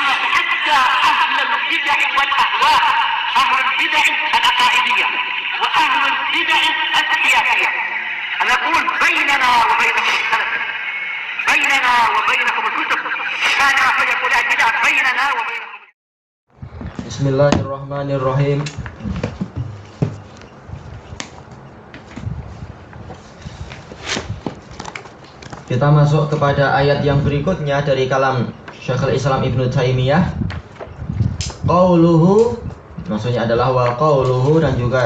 حتى أهل البدع والأهواء، أهل البدع العقائدية وأهل البدع السياسية. أنا أقول بيننا وبينكم السلف، بيننا وبينكم الكتب، كان فيقول البدع بيننا وبينكم. Bismillahirrahmanirrahim. Kita masuk kepada ayat yang berikutnya dari kalam Syekhul Islam Ibnu Taimiyah. Qauluhu, maksudnya adalah wa qauluhu, dan juga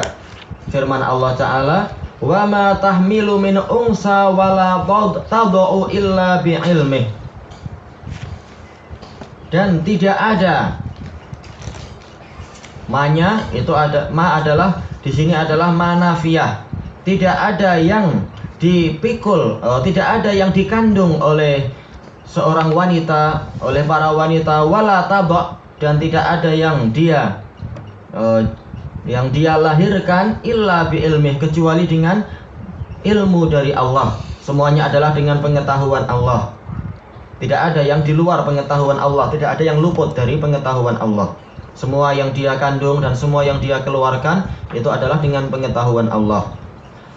firman Allah Ta'ala, wa ma tahmilu min unsa wala tadau illa bi'ilmih. Dan tidak ada, ma-nya itu ada, ma adalah di sini adalah manafiyah. Tidak ada yang dipikul, tidak ada yang dikandung oleh seorang wanita, oleh para wanita, wala tabak, dan tidak ada yang dia lahirkan illa bi ilmih, kecuali dengan ilmu dari Allah. Semuanya adalah dengan pengetahuan Allah. Tidak ada yang di luar pengetahuan Allah, tidak ada yang luput dari pengetahuan Allah. Semua yang dia kandung dan semua yang dia keluarkan itu adalah dengan pengetahuan Allah.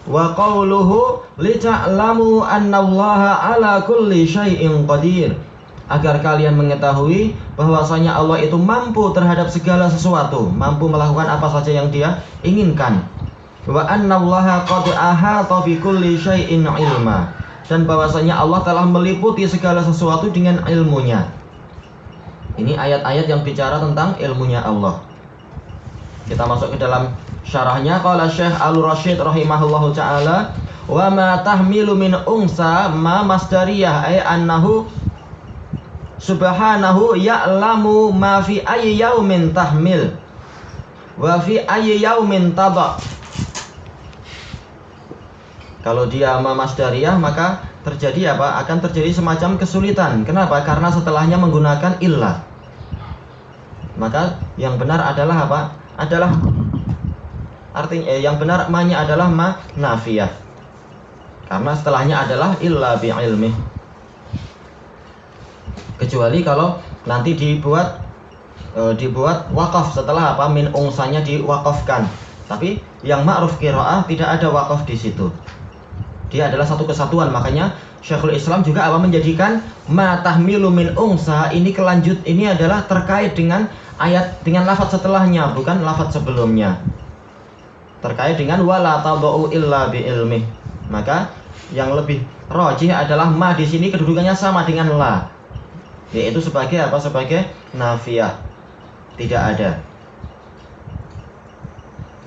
Wa qauluhu lita'lamu annallaha ala kulli syai'in qadir, agar kalian mengetahui bahwasanya Allah itu mampu terhadap segala sesuatu, mampu melakukan apa saja yang dia inginkan. Wa annallaha qad ahata bi kulli syai'in ilma, dan bahwasanya Allah telah meliputi segala sesuatu dengan ilmunya. Ini ayat-ayat yang bicara tentang ilmunya Allah. Kita masuk ke dalam syarahnya. Qala Syekh Al-Rasyid rahimahullahu ta'ala, wa ma tahmilu min unsa ma masdariyah, ay annahu subhanahu ya'lamu ma fi ayyi yaumin tahmil wa fi ayyi yaumin tada. Kalau dia ma masdariyah maka terjadi apa? Akan terjadi semacam kesulitan. Kenapa? Karena setelahnya menggunakan illah. Maka yang benar adalah apa? Adalah artinya yang benar ma-nya adalah ma nafiyah. Karena setelahnya adalah illa bi ilmi. Kecuali kalau nanti dibuat wakaf setelah apa? Min ungsanya diwakafkan. Tapi yang ma'ruf qiraah tidak ada wakaf di situ. Dia adalah satu kesatuan. Makanya Syekhul Islam juga apa menjadikan ma tahmilu min unsa ini ini adalah terkait dengan ayat, dengan lafaz setelahnya, bukan lafaz sebelumnya. Terkait dengan wala tadau illa bi ilmi. Maka yang lebih rajih adalah ma di sini kedudukannya sama dengan la, yaitu sebagai apa? Sebagai nafiyah. Tidak ada.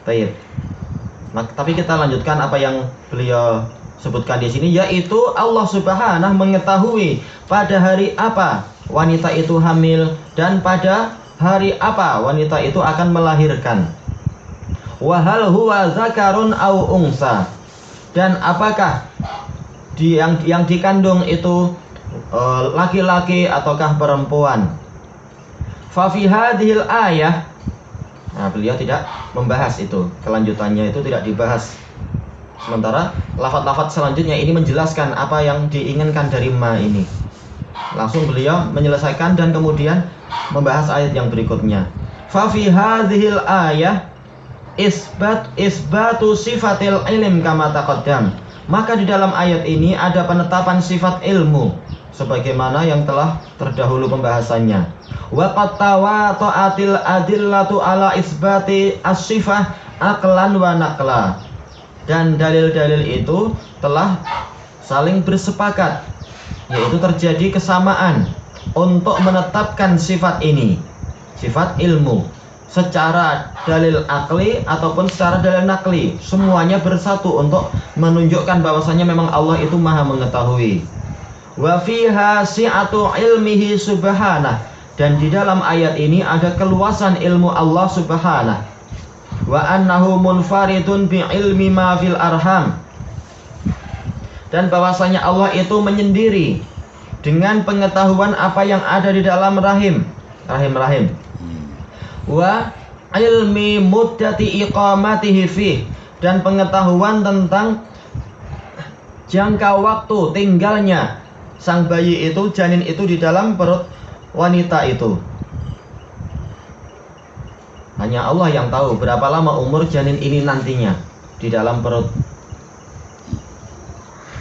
Baik. Tapi kita lanjutkan apa yang beliau sebutkan di sini, yaitu Allah Subhanahu mengetahui pada hari apa wanita itu hamil dan pada hari apa wanita itu akan melahirkan. Wa hal huwa zakarun au unsa, dan apakah yang dikandung itu laki-laki ataukah perempuan. Fa fi hadhil ayah, nah beliau tidak membahas itu, kelanjutannya itu tidak dibahas. Sementara lafaz-lafaz selanjutnya ini menjelaskan apa yang diinginkan dari ma ini. Langsung beliau menyelesaikan dan kemudian membahas ayat yang berikutnya. Fa fi hadhil ayah isbatu sifatil ilm kama taqaddam. Maka di dalam ayat ini ada penetapan sifat ilmu sebagaimana yang telah terdahulu pembahasannya. Wa qad tawata'atil adillatu ala isbati as-sifah aqlan wa naqla. Dan dalil-dalil itu telah saling bersepakat, yaitu terjadi kesamaan untuk menetapkan sifat ini, sifat ilmu, secara dalil akli ataupun secara dalil nakli. Semuanya bersatu untuk menunjukkan bahwasanya memang Allah itu maha mengetahui. Wa fiha si'atu ilmihi subhanah, dan di dalam ayat ini ada keluasan ilmu Allah subhanahu. Wa annahu munfaridun bi ilmi ma fil arham, dan bahwasanya Allah itu menyendiri dengan pengetahuan apa yang ada di dalam rahim. Wa ilmi muddati iqamatihi fi, dan pengetahuan tentang jangka waktu tinggalnya sang bayi itu, janin itu di dalam perut wanita itu. Hanya Allah yang tahu berapa lama umur janin ini nantinya di dalam perut.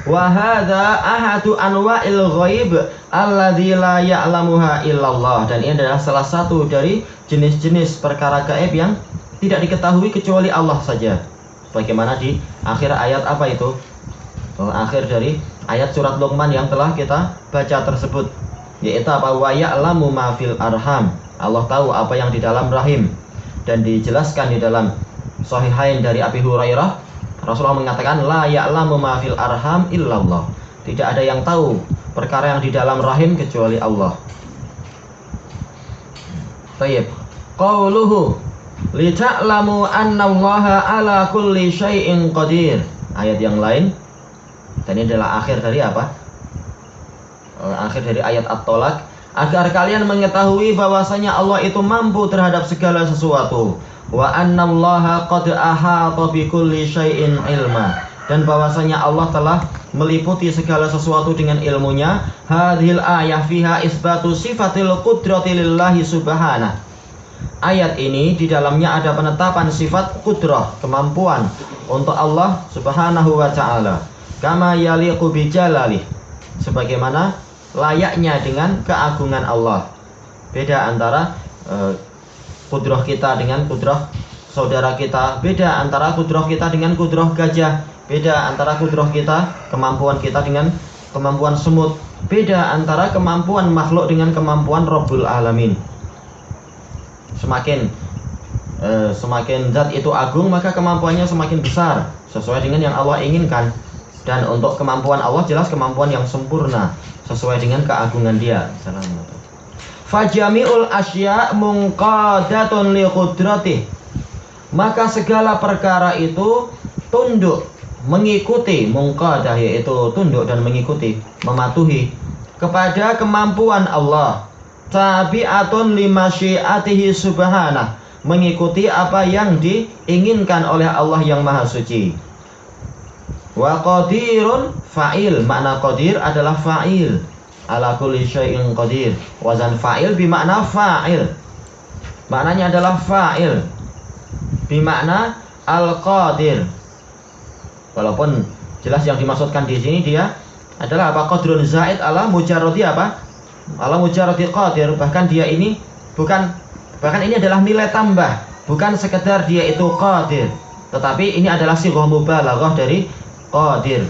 Wa hadza ahadu anwa'il ghaib alladzi la ya'lamuha illallah. Dan ini adalah salah satu dari jenis-jenis perkara gaib yang tidak diketahui kecuali Allah saja. Bagaimana di akhir ayat apa itu? Akhir dari ayat surat Luqman yang telah kita baca tersebut, yaitu apa? Wa ya'lamu ma fil arham. Allah tahu apa yang di dalam rahim. Dan dijelaskan di dalam Sahihain dari Abi Hurairah, Rasulullah mengatakan la ya'lamu ma fil arham illallah. Tidak ada yang tahu perkara yang di dalam rahim kecuali Allah. Baik. Qauluhu li ta'lamu annallaha ala kulli syai'in qadir. Ayat yang lain. Dan ini adalah akhir dari apa? Akhir dari ayat At-Tolak. Agar kalian mengetahui bahwasanya Allah itu mampu terhadap segala sesuatu. Wa annallaha qad ahata bi kulli syai'in ilma. Dan bahwasanya Allah telah meliputi segala sesuatu dengan ilmunya. Hadhil ayah fiha isbatu sifatil qudrati lillahi subhanahu. Ayat ini di dalamnya ada penetapan sifat kudrah, kemampuan untuk Allah Subhanahu wa taala. Kama yaliqu bi jalalih. Sebagaimana layaknya dengan keagungan Allah. Beda antara kudrah kita dengan kudrah saudara kita, beda antara kudrah kita dengan kudrah gajah, beda antara kudrah kita, kemampuan kita dengan kemampuan semut, beda antara kemampuan makhluk dengan kemampuan Rabbul Alamin. Semakin zat itu agung, maka kemampuannya semakin besar sesuai dengan yang Allah inginkan. Dan untuk kemampuan Allah jelas kemampuan yang sempurna sesuai dengan keagungan Dia. Fajami'ul asya' munqadatun liqudratih. Maka segala perkara itu tunduk, mengikuti, munqadah yaitu tunduk dan mengikuti, mematuhi kepada kemampuan Allah. Tabi'atun limasyiatihi subhanah, mengikuti apa yang diinginkan oleh Allah yang maha suci. Wa qadirun fa'il, makna qadir adalah fa'il. Ala kulli syai'in qadir. Wazan fa'il bimakna fa'il. Maknanya adalah fa'il bimakna al-qadir. Walaupun jelas yang dimaksudkan di sini dia adalah apa? Qadrun zaid ala mujarradi apa? Ala mujarradi qadir. Bahkan dia ini bahkan ini adalah nilai tambah, bukan sekedar dia itu qadir, tetapi ini adalah sighah mubalaghah dari qadir.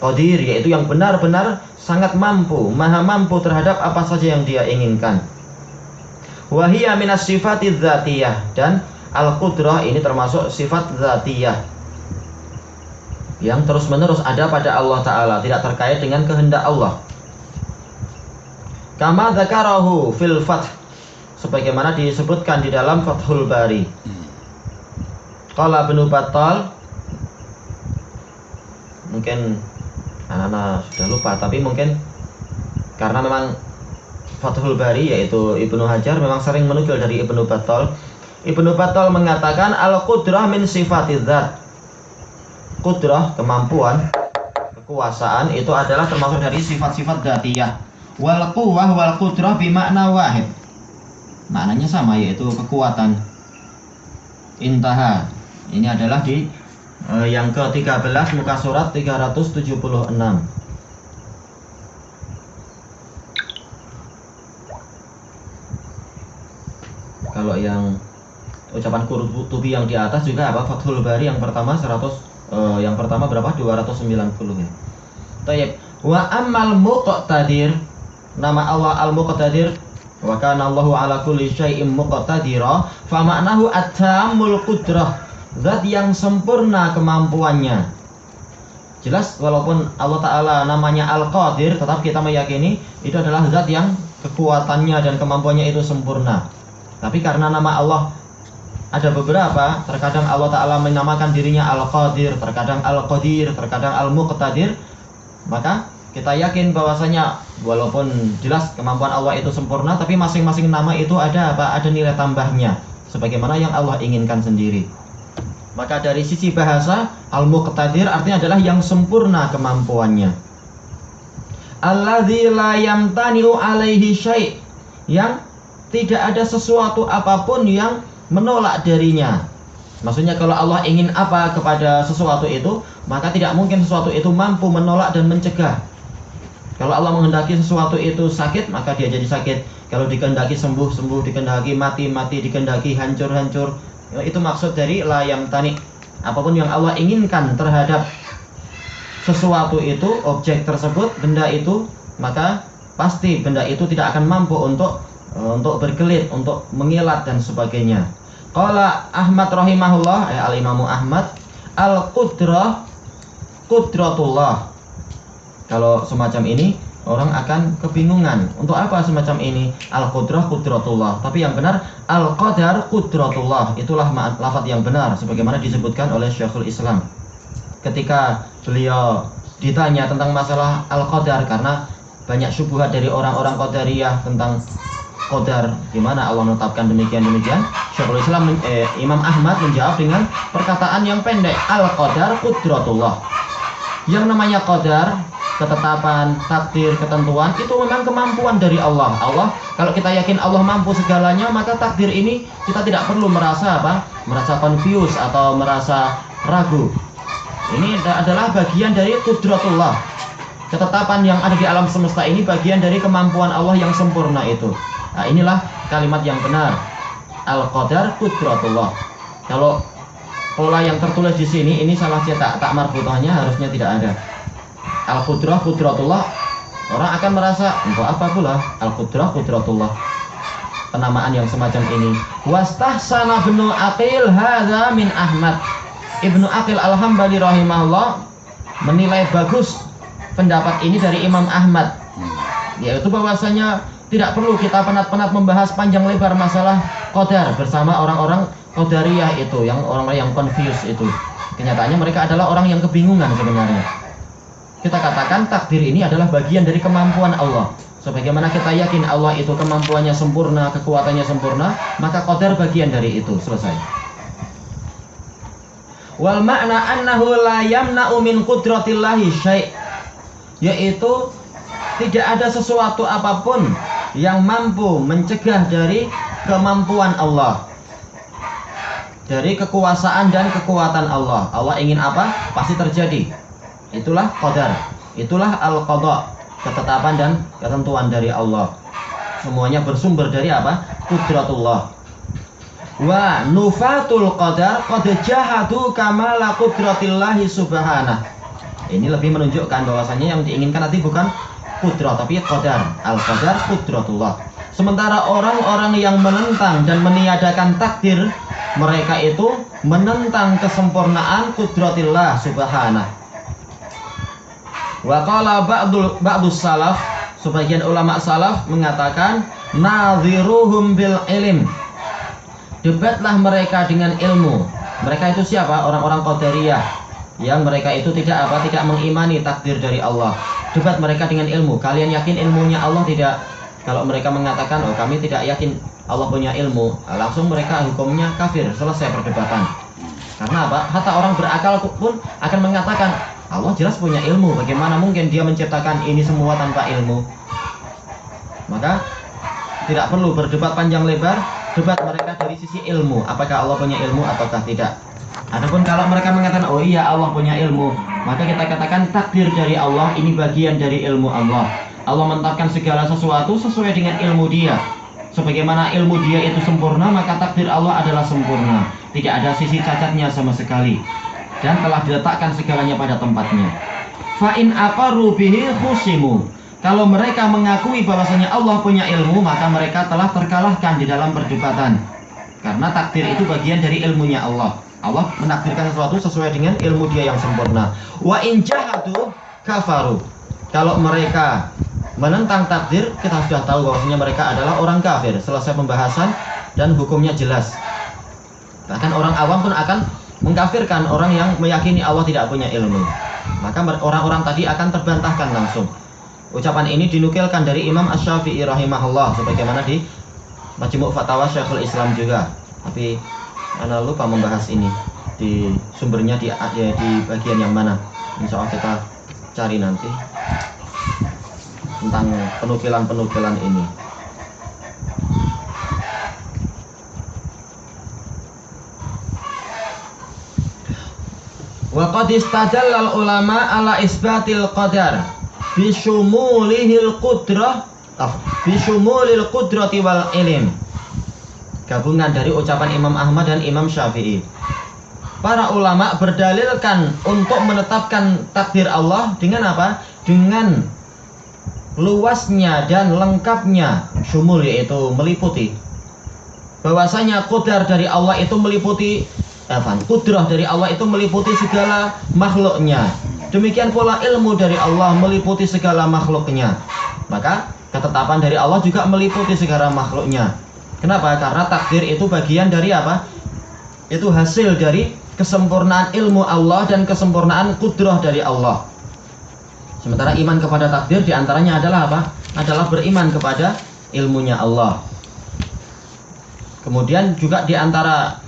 Qadir yaitu yang benar-benar sangat mampu, maha mampu terhadap apa saja yang dia inginkan. Wa hiya minas sifatiz dzatiyah, dan al-qudrah ini termasuk sifat dzatiyah yang terus-menerus ada pada Allah Ta'ala, tidak terkait dengan kehendak Allah. Kama dzakarahu fil Fath, sebagaimana disebutkan di dalam Fathul Bari. Qala Ibnu Battal, mungkin anak-anak sudah lupa, tapi mungkin karena memang Fathul Bari yaitu Ibnu Hajar memang sering menukil dari Ibnu Battal. Ibnu Battal mengatakan al-qudrah min sifatiz dzat. Qudrah, kemampuan, kekuasaan itu adalah termasuk dari sifat-sifat dzatiyah. Wal quwwah wal qudrah bimakna wahid. Maknanya sama, yaitu kekuatan. Intaha. Ini adalah di yang ke-13 muka surat 376. Kalau yang ucapan Qurtubi yang di atas juga apa? Fathul Bari yang pertama 100 yang pertama berapa? 290 ya. Tayyib. Wa ammal muqtadir, nama Allah al-muqtadir, wa kana Allahu ala kulli syai'in muqtadira, fa ma'nahu at-tammul qudrah, zat yang sempurna kemampuannya. Jelas walaupun Allah Ta'ala namanya Al-Qadir, tetap kita meyakini itu adalah zat yang kekuatannya dan kemampuannya itu sempurna. Tapi karena nama Allah ada beberapa, terkadang Allah Ta'ala menamakan dirinya Al-Qadir, terkadang Al-Qadir, terkadang Al-Muqtadir, maka kita yakin bahwasanya walaupun jelas kemampuan Allah itu sempurna, tapi masing-masing nama itu ada apa? Ada nilai tambahnya, sebagaimana yang Allah inginkan sendiri. Maka dari sisi bahasa, Al-Muqtadir artinya adalah yang sempurna kemampuannya. Alladzi la yamtani'u alaihi syai', yang tidak ada sesuatu apapun yang menolak darinya. Maksudnya kalau Allah ingin apa kepada sesuatu itu, maka tidak mungkin sesuatu itu mampu menolak dan mencegah. Kalau Allah menghendaki sesuatu itu sakit, maka dia jadi sakit. Kalau dikehendaki sembuh, sembuh. Dikehendaki mati, mati. Dikehendaki hancur, hancur. Itu maksud dari la yamtani. Apapun yang Allah inginkan terhadap sesuatu itu, objek tersebut, benda itu, maka pasti benda itu tidak akan mampu untuk berkelit, untuk mengilat dan sebagainya. Qala Ahmad rahimahullah, al-Imamu Ahmad, al-qudrah qudratullah. Kalau semacam ini orang akan kebingungan. Untuk apa semacam ini? Al-qudrah qudratullah. Tapi yang benar al-qadar qudratullah. Itulah lafaz yang benar sebagaimana disebutkan oleh Syekhul Islam. Ketika beliau ditanya tentang masalah al-qadar, karena banyak syubhat dari orang-orang qadariyah tentang qadar, gimana Allah menetapkan demikian. Syekhul Islam Imam Ahmad menjawab dengan perkataan yang pendek, al-qadar qudratullah. Yang namanya qadar, ketetapan, takdir, ketentuan, itu memang kemampuan dari Allah. Kalau kita yakin Allah mampu segalanya, maka takdir ini kita tidak perlu merasa confused atau merasa ragu. Ini adalah bagian dari qudratullah. Ketetapan yang ada di alam semesta ini bagian dari kemampuan Allah yang sempurna itu. Nah, inilah kalimat yang benar. Al-qadar qudratullah. Kalau pola yang tertulis di sini ini salah cetak, tak marbutahnya harusnya tidak ada. Al-qudrah qudratullah, orang akan merasa untuk apa pula al-qudrah qudratullah, penamaan yang semacam ini. Wastahsana Ibnu Aqil hadza min Ahmad. Ibnu Aqil al-Hambali rahimahullah menilai bagus pendapat ini dari Imam Ahmad, yaitu bahwasanya tidak perlu kita penat-penat membahas panjang lebar masalah qadar bersama orang-orang qadariyah itu, yang orang-orang yang confused itu. Kenyataannya mereka adalah orang yang kebingungan sebenarnya. Kita katakan takdir ini adalah bagian dari kemampuan Allah. Sebagaimana kita yakin Allah itu kemampuannya sempurna, kekuatannya sempurna, maka qadar bagian dari itu. Selesai. Wal ma'na annahu la yamna'u min qudratillahi syai', yaitu tidak ada sesuatu apapun yang mampu mencegah dari kemampuan Allah, dari kekuasaan dan kekuatan Allah. Allah ingin apa, pasti terjadi. Itulah qadar, itulah al-qadha, ketetapan dan ketentuan dari Allah. Semuanya bersumber dari apa? Qudratullah. Wa nufatul qadar qad jahadu kamala qudratillahi subhanah. Ini lebih menunjukkan bahwasanya yang diinginkan nanti bukan qudrah tapi qadar. Al-qadar qudratullah. Sementara orang-orang yang menentang dan meniadakan takdir, mereka itu menentang kesempurnaan qudratillah subhanah. Wa qala ba'dus salaf, sebagian ulama salaf mengatakan nadhiruhum bil ilm. Debatlah mereka dengan ilmu. Mereka itu siapa? Orang-orang qadariyah yang mereka itu tidak mengimani takdir dari Allah. Debat mereka dengan ilmu. Kalian yakin ilmunya Allah? Tidak. Kalau mereka mengatakan, oh kami tidak yakin Allah punya ilmu, langsung mereka hukumnya kafir. Selesai perdebatan. Karena apa? Hatta orang berakal pun akan mengatakan Allah jelas punya ilmu. Bagaimana mungkin dia menciptakan ini semua tanpa ilmu? Maka tidak perlu berdebat panjang lebar. Debat mereka dari sisi ilmu, apakah Allah punya ilmu ataukah tidak. Adapun kalau mereka mengatakan oh iya Allah punya ilmu, maka kita katakan takdir dari Allah ini bagian dari ilmu Allah. Allah menetapkan segala sesuatu sesuai dengan ilmu Dia. Sebagaimana ilmu Dia itu sempurna, maka takdir Allah adalah sempurna. Tidak ada sisi cacatnya sama sekali, dan telah diletakkan segalanya pada tempatnya. Fa in aqarru bihi khusimu. Kalau mereka mengakui bahwasanya Allah punya ilmu, maka mereka telah terkalahkan di dalam perdebatan. Karena takdir itu bagian dari ilmunya Allah. Allah menakdirkan sesuatu sesuai dengan ilmu Dia yang sempurna. Wa in jahadu kafaru. Kalau mereka menentang takdir, kita sudah tahu bahwasanya mereka adalah orang kafir. Selesai pembahasan dan hukumnya jelas. Bahkan orang awam pun akan mengkafirkan orang yang meyakini Allah tidak punya ilmu. Maka orang-orang tadi akan terbantahkan langsung. Ucapan ini dinukilkan dari Imam Asy-Syafi'i rahimahullah, sebagaimana di Majmu' Fatawa Syekhul Islam juga. Tapi ana lupa membahas ini di sumbernya di bagian yang mana. Insya Allah kita cari nanti tentang penukilan-penukilan ini. Wa qad istadalla ulama ala isbatil qadar bi syumulihil qudrah bi syumulil qudrati wal ilm. Gabungan dari ucapan Imam Ahmad dan Imam Syafi'i. Para ulama berdalilkan untuk menetapkan takdir Allah dengan apa? Dengan luasnya dan lengkapnya syumul, yaitu meliputi. Bahwasanya qadar dari Allah itu meliputi kudrah dari Allah itu meliputi segala makhluknya. Demikian pula ilmu dari Allah meliputi segala makhluknya. Maka ketetapan dari Allah juga meliputi segala makhluknya. Kenapa? Karena takdir itu bagian dari apa? Itu hasil dari kesempurnaan ilmu Allah dan kesempurnaan kudrah dari Allah. Sementara iman kepada takdir diantaranya adalah apa? Adalah beriman kepada ilmunya Allah. Kemudian juga diantara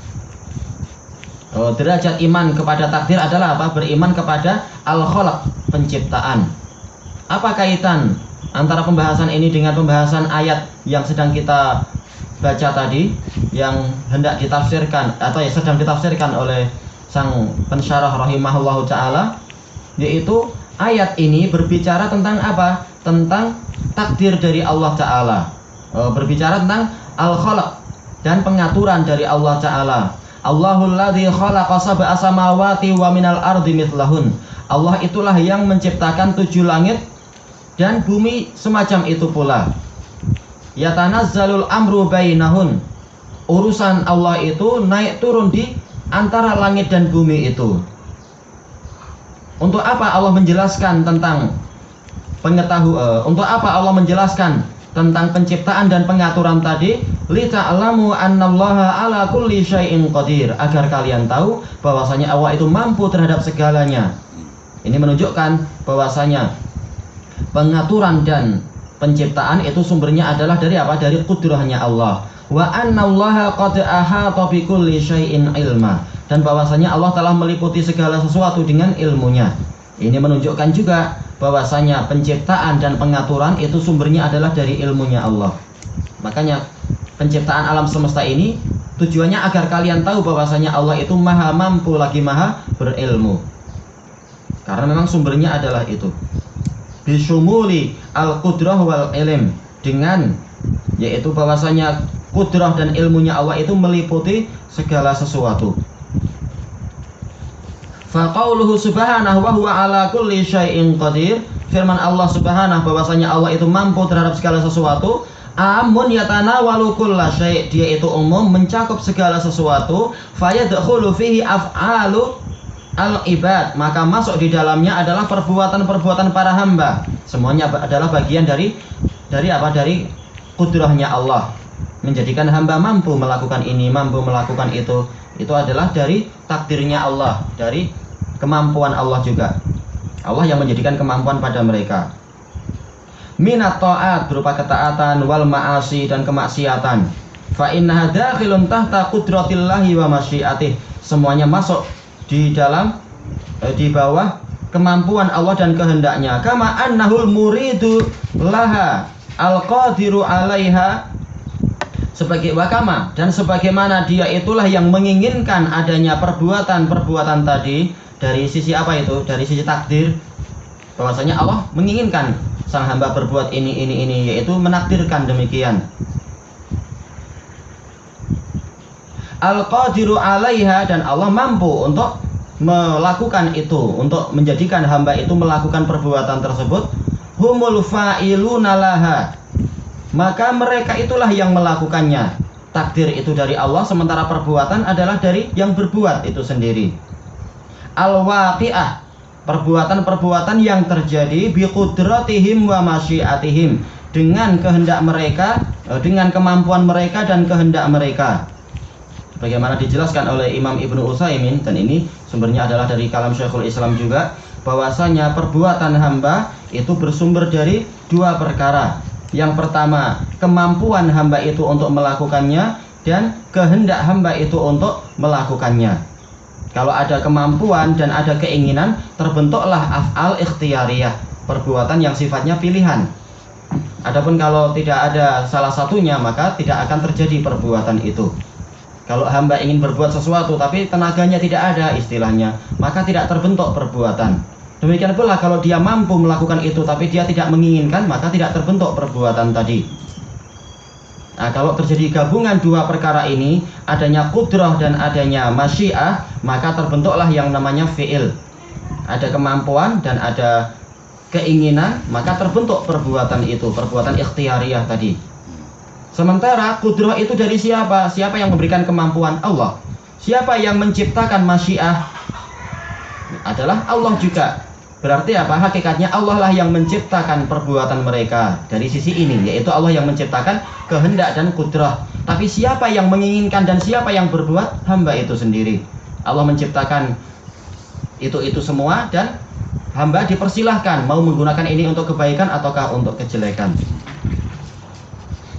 derajat iman kepada takdir adalah apa? Beriman kepada al-khalaq, penciptaan. Apa kaitan antara pembahasan ini dengan pembahasan ayat yang sedang kita baca tadi, yang hendak ditafsirkan atau yang sedang ditafsirkan oleh sang pensyarah rahimahullahu ta'ala? Yaitu ayat ini berbicara tentang apa? Tentang takdir dari Allah ta'ala, berbicara tentang al-khalaq dan pengaturan dari Allah ta'ala. Allahul ladzi khalaqa sab'a samawati wa minal ardi mithlahun. Allah itulah yang menciptakan 7 langit dan bumi semacam itu pula. Yatanazzalul amru bainahun. Urusan Allah itu naik turun di antara langit dan bumi itu. Untuk apa Allah menjelaskan tentang untuk apa Allah menjelaskan tentang penciptaan dan pengaturan tadi? Lita'lamu annallaha ala kulli syai'in qadir, agar kalian tahu bahwasanya Allah itu mampu terhadap segalanya. Ini menunjukkan bahwasanya pengaturan dan penciptaan itu sumbernya adalah dari apa? Dari kudrahnya Allah. Wa annallaha qad ahata bi kulli syai'in ilma, dan bahwasanya Allah telah meliputi segala sesuatu dengan ilmunya. Ini menunjukkan juga bahwasanya penciptaan dan pengaturan itu sumbernya adalah dari ilmunya Allah. Makanya penciptaan alam semesta ini tujuannya agar kalian tahu bahwasanya Allah itu maha mampu lagi maha berilmu. Karena memang sumbernya adalah itu. Bisyumuli al-qudrah wal ilm, dengan yaitu bahwasanya kudrah dan ilmunya Allah itu meliputi segala sesuatu. Fa qauluhu subhanahu wa huwa ala kulli syai'in qadir, firman Allah subhanahu bahwasanya Allah itu mampu terhadap segala sesuatu. Amun yatanawalu kulla syai', dia itu umum mencakup segala sesuatu. Fayadkhulu fihi af'alu al-ibad, maka masuk di dalamnya adalah perbuatan-perbuatan para hamba. Semuanya adalah bagian dari apa? Dari kudrahnya Allah, menjadikan hamba mampu melakukan ini, mampu melakukan itu. Itu adalah dari takdirnya Allah, dari kemampuan Allah juga. Allah yang menjadikan kemampuan pada mereka. Minat ta'at, berupa ketaatan, wal ma'asi, dan kemaksiatan. Fa innaha dakhilun tahta qudratillahi wa masyiatih, semuanya masuk di dalam di bawah kemampuan Allah dan kehendaknya. Kama annahul muridu laha al-qadiru 'alaiha, sebagai wakama, dan sebagaimana dia itulah yang menginginkan adanya perbuatan-perbuatan tadi. Dari sisi apa itu? Dari sisi takdir, bahwasanya Allah menginginkan sang hamba berbuat ini, yaitu menakdirkan demikian. Al-qadiru 'alaiha, dan Allah mampu untuk melakukan itu, untuk menjadikan hamba itu melakukan perbuatan tersebut. Humul fa'iluna laha, maka mereka itulah yang melakukannya. Takdir itu dari Allah, sementara perbuatan adalah dari yang berbuat itu sendiri. Al-waqi'ah, perbuatan-perbuatan yang terjadi bi qudratihim wa masyiatihim, dengan kehendak mereka, dengan kemampuan mereka dan kehendak mereka. Bagaimana dijelaskan oleh Imam Ibnu Utsaimin, dan ini sumbernya adalah dari kalam Syekhul Islam juga, bahwasanya perbuatan hamba itu bersumber dari 2 perkara. Yang pertama, kemampuan hamba itu untuk melakukannya, dan kehendak hamba itu untuk melakukannya. Kalau ada kemampuan dan ada keinginan, terbentuklah af'al ikhtiyariyah, perbuatan yang sifatnya pilihan. Adapun kalau tidak ada salah satunya, maka tidak akan terjadi perbuatan itu. Kalau hamba ingin berbuat sesuatu tapi tenaganya tidak ada istilahnya, maka tidak terbentuk perbuatan. Demikian pula kalau dia mampu melakukan itu tapi dia tidak menginginkan, maka tidak terbentuk perbuatan tadi. Nah, kalau terjadi gabungan dua perkara ini, adanya qudrah dan adanya masyiah, maka terbentuklah yang namanya fi'il. Ada kemampuan dan ada keinginan, maka terbentuk perbuatan itu, perbuatan ikhtiariyah tadi. Sementara qudrah itu dari siapa? Siapa yang memberikan kemampuan? Allah. Siapa yang menciptakan masyiah? Adalah Allah juga. Berarti apa? Hakikatnya Allah lah yang menciptakan perbuatan mereka. Dari sisi ini, yaitu Allah yang menciptakan kehendak dan qudrah. Tapi siapa yang menginginkan dan siapa yang berbuat? Hamba itu sendiri. Allah menciptakan itu semua dan hamba dipersilahkan mau menggunakan ini untuk kebaikan ataukah untuk kejelekan.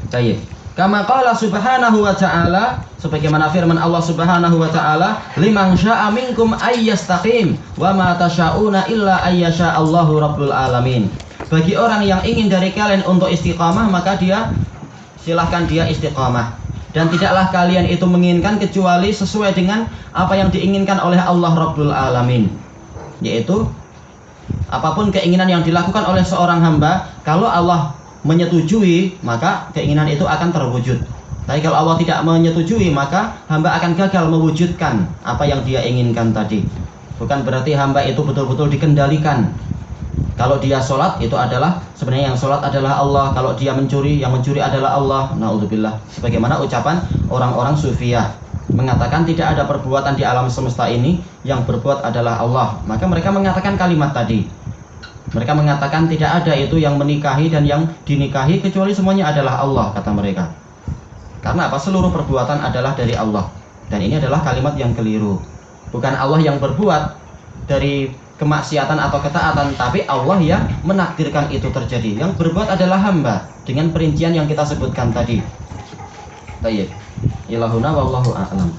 Baik. Kama qala subhanahu wa ta'ala, sebagaimana firman Allah subhanahu wa ta'ala, liman sya'a minkum ayyastaqim wa ma tasyauna illa ayyasha Allahu rabbul alamin. Bagi orang yang ingin dari kalian untuk istiqamah, maka silahkan dia istiqamah. Dan tidaklah kalian itu menginginkan kecuali sesuai dengan apa yang diinginkan oleh Allah rabbul alamin, yaitu apapun keinginan yang dilakukan oleh seorang hamba, kalau Allah menyetujui, maka keinginan itu akan terwujud. Tapi kalau Allah tidak menyetujui, maka hamba akan gagal mewujudkan apa yang dia inginkan tadi. Bukan berarti hamba itu betul-betul dikendalikan. Kalau dia sholat, itu adalah sebenarnya yang sholat adalah Allah. Kalau dia mencuri, yang mencuri adalah Allah. Na'udzubillah. Sebagaimana ucapan orang-orang sufiyah, mengatakan tidak ada perbuatan di alam semesta ini, yang berbuat adalah Allah. Maka mereka mengatakan kalimat tadi. Mereka mengatakan tidak ada itu yang menikahi dan yang dinikahi, kecuali semuanya adalah Allah, kata mereka. Karena apa? Seluruh perbuatan adalah dari Allah. Dan ini adalah kalimat yang keliru. Bukan Allah yang berbuat dari kemaksiatan atau ketaatan, tapi Allah yang menakdirkan itu terjadi. Yang berbuat adalah hamba, dengan perincian yang kita sebutkan tadi. Baik. Ilahuna wallahu a'lam.